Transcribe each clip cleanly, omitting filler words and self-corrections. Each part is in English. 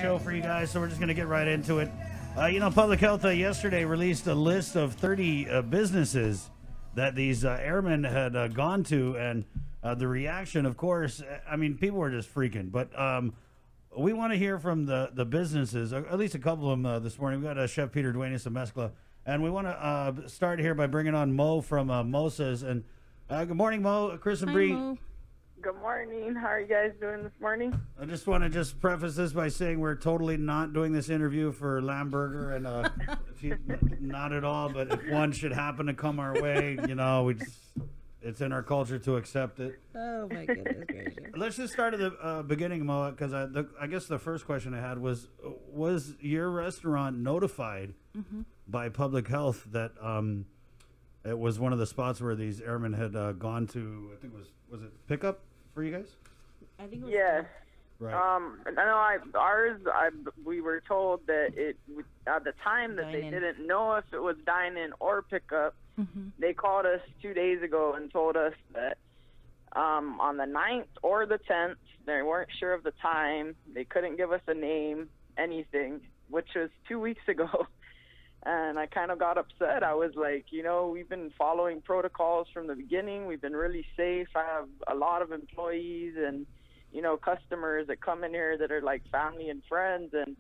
show for you guys, so we're just going to get right into it. You know, Public Health yesterday released a list of 30 businesses that these airmen had gone to, and the reaction, of course, I mean, people were just freaking. But we want to hear from the businesses, at least a couple of them this morning. We've got Chef Peter Duenas of Mescla, and we want to start here by bringing on Mo from Mosa's. And good morning, Mo, Chris and Bree. Mo. Good morning. How are you guys doing this morning? I just want to preface this by saying we're totally not doing this interview for Lamberger, and not at all. But if one should happen to come our way, you know, it's in our culture to accept it. Oh my goodness gracious! Let's just start at the beginning, Mo, because I guess the first question I had was your restaurant notified by Public Health that it was one of the spots where these airmen had gone to? I think was it pickup for you guys? I think it was Yes. Right. We were told that at the time that they didn't know if it was dine-in or pickup. They called us 2 days ago and told us that on the 9th or the 10th, they weren't sure of the time. They couldn't give us a name, anything, which was 2 weeks ago. And I kind of got upset. I was like, you know, we've been following protocols from the beginning. We've been really safe. I have a lot of employees and, you know, customers that come in here that are like family and friends. And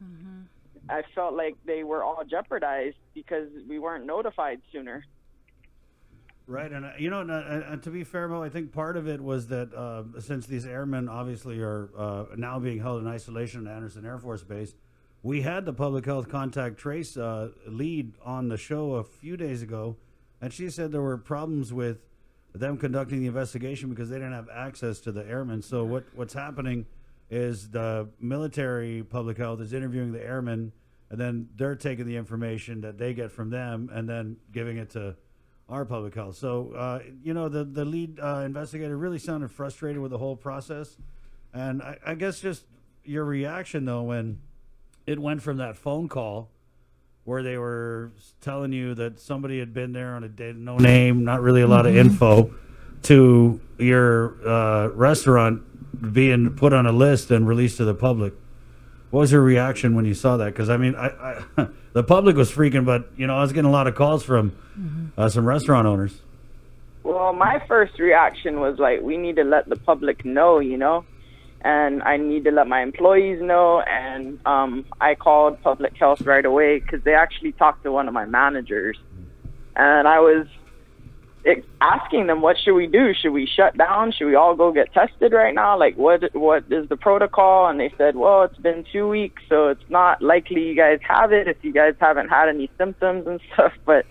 I felt like they were all jeopardized because we weren't notified sooner. Right. And, you know, and to be fair, Mo, I think part of it was that since these airmen obviously are now being held in isolation at Anderson Air Force Base, we had the public health contact trace lead on the show a few days ago, and she said there were problems with them conducting the investigation because they didn't have access to the airmen. So what's happening is the military public health is interviewing the airmen, and then they're taking the information that they get from them and then giving it to our public health. So, you know, the lead investigator really sounded frustrated with the whole process. And I guess just your reaction, though, when it went from that phone call where they were telling you that somebody had been there on a day, no name, not really a lot of info, to your restaurant being put on a list and released to the public. What was your reaction when you saw that? Because, I mean, I the public was freaking, but, you know, I was getting a lot of calls from some restaurant owners. Well, my first reaction was like, we need to let the public know, you know? And I need to let my employees know. And I called Public Health right away because they actually talked to one of my managers. And I was asking them, what should we do? Should we shut down? Should we all go get tested right now? Like, what is the protocol? And they said, well, it's been 2 weeks, so it's not likely you guys have it if you guys haven't had any symptoms and stuff. But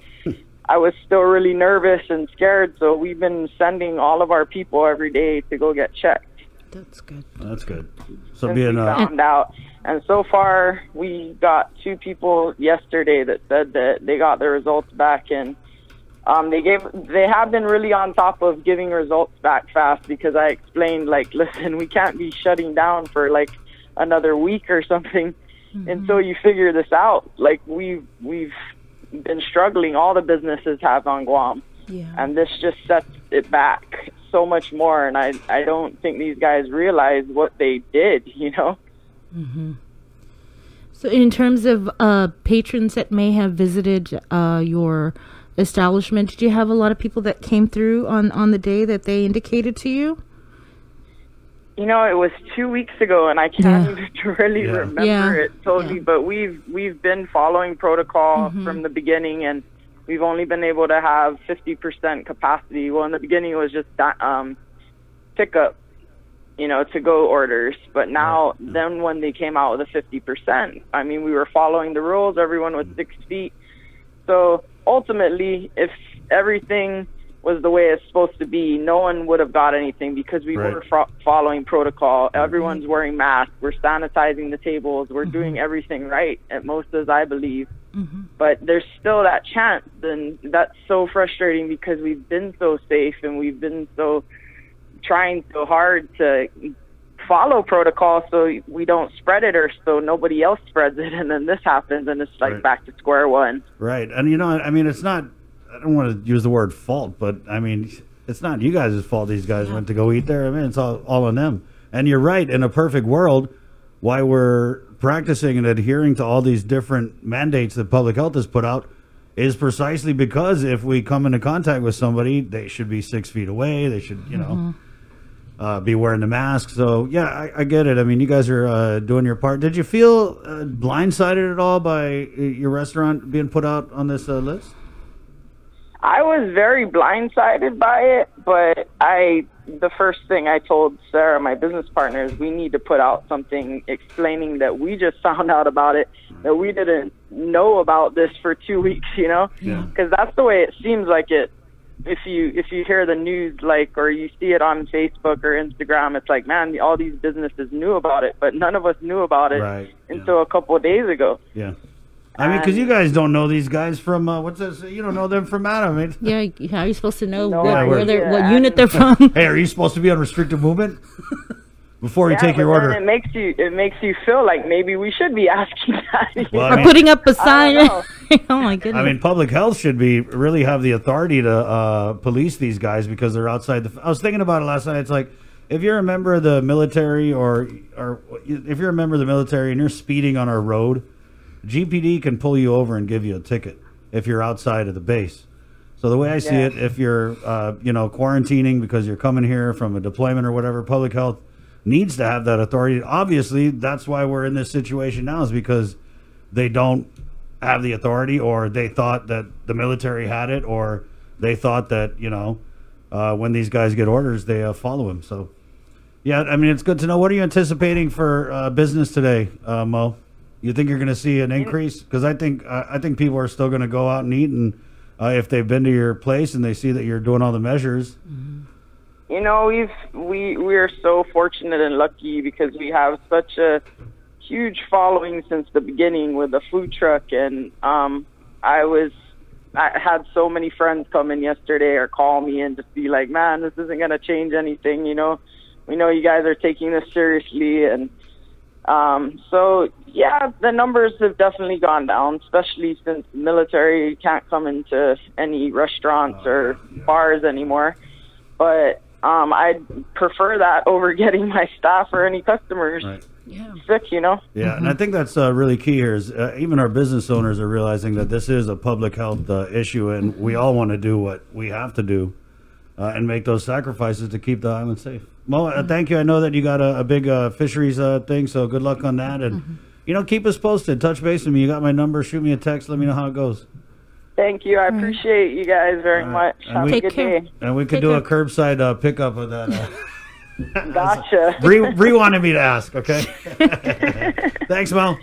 I was still really nervous and scared, so we've been sending all of our people every day to go get checked. That's good. That's good. So we found out, and so far we got 2 people yesterday that said that they got their results back, and they have been really on top of giving results back fast because I explained, like, listen, we can't be shutting down for like another week or something until you figure this out. Like we've been struggling. All the businesses have on Guam, and this just sets it back so much more, and I don't think these guys realize what they did, you know. So in terms of patrons that may have visited your establishment, did you have a lot of people that came through on the day that they indicated to you? You know, it was 2 weeks ago, and I can't even really remember it totally, but we've been following protocol from the beginning, and we've only been able to have 50% capacity. Well, in the beginning, it was just pickup, you know, to-go orders. But now, then when they came out with the 50%, I mean, we were following the rules. Everyone was 6 feet. So ultimately, if everything was the way it's supposed to be, no one would have got anything because we were following protocol. Everyone's wearing masks. We're sanitizing the tables. We're doing everything right at Mosa's, I believe. But there's still that chance, and that's so frustrating because we've been so safe and we've been trying so hard to follow protocol so we don't spread it or so nobody else spreads it, and then this happens and it's like back to square one. Right. And, you know, I mean, it's not, I don't want to use the word fault, but, I mean, it's not you guys' fault these guys went to go eat there. I mean, it's all on them. And you're right, in a perfect world, why we're practicing and adhering to all these different mandates that public health has put out is precisely because if we come into contact with somebody, they should be 6 feet away. They should, you know, be wearing the mask. So, yeah, I get it. I mean, you guys are doing your part. Did you feel blindsided at all by your restaurant being put out on this list? I was very blindsided by it, but the first thing I told Sarah, my business partner, is we need to put out something explaining that we just found out about it, that we didn't know about this for 2 weeks, you know? Because that's the way it seems like it. If you hear the news, like, or you see it on Facebook or Instagram, it's like, man, all these businesses knew about it, but none of us knew about it until a couple of days ago. Yeah. I mean, because you guys don't know these guys from, what's this? You don't know them from Adam. I mean, yeah, how are you supposed to know what unit they're from? Hey, are you supposed to be on restricted movement? Before you take your order. It makes you feel like maybe we should be asking that. Well, or putting up a sign. Oh my goodness. I mean, public health should really have the authority to police these guys because they're outside I was thinking about it last night. It's like, if you're a member of the military or if you're a member of the military and you're speeding on our road, GPD can pull you over and give you a ticket if you're outside of the base. So the way I see it, if you're quarantining because you're coming here from a deployment or whatever, public health needs to have that authority. Obviously, that's why we're in this situation now, is because they don't have the authority, or they thought that the military had it, or they thought that, when these guys get orders, they follow them. So, yeah, I mean, it's good to know. What are you anticipating for business today, Mo? You think you're going to see an increase? Because I think people are still going to go out and eat, and if they've been to your place and they see that you're doing all the measures. You know, we're so fortunate and lucky because we have such a huge following since the beginning with the food truck, and I had so many friends come in yesterday or call me and just be like, man, this isn't going to change anything, you know. We know you guys are taking this seriously, and so yeah, the numbers have definitely gone down, especially since the military can't come into any restaurants or bars anymore. But I'd prefer that over getting my staff or any customers sick, you know? Yeah, and I think that's really key here is even our business owners are realizing that this is a public health issue, and we all want to do what we have to do and make those sacrifices to keep the island safe. Mo, thank you. I know that you got a big fisheries thing, so good luck on that. And, keep us posted. Touch base with me. You got my number. Shoot me a text. Let me know how it goes. Thank you. I appreciate you guys very much. Have a good day. And we could do a curbside pickup of that. Gotcha. Bree wanted me to ask, okay? Thanks, Mo.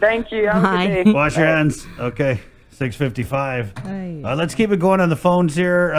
Thank you. Have a good day. Wash your hands. Okay, 6:55. Let's keep it going on the phones here.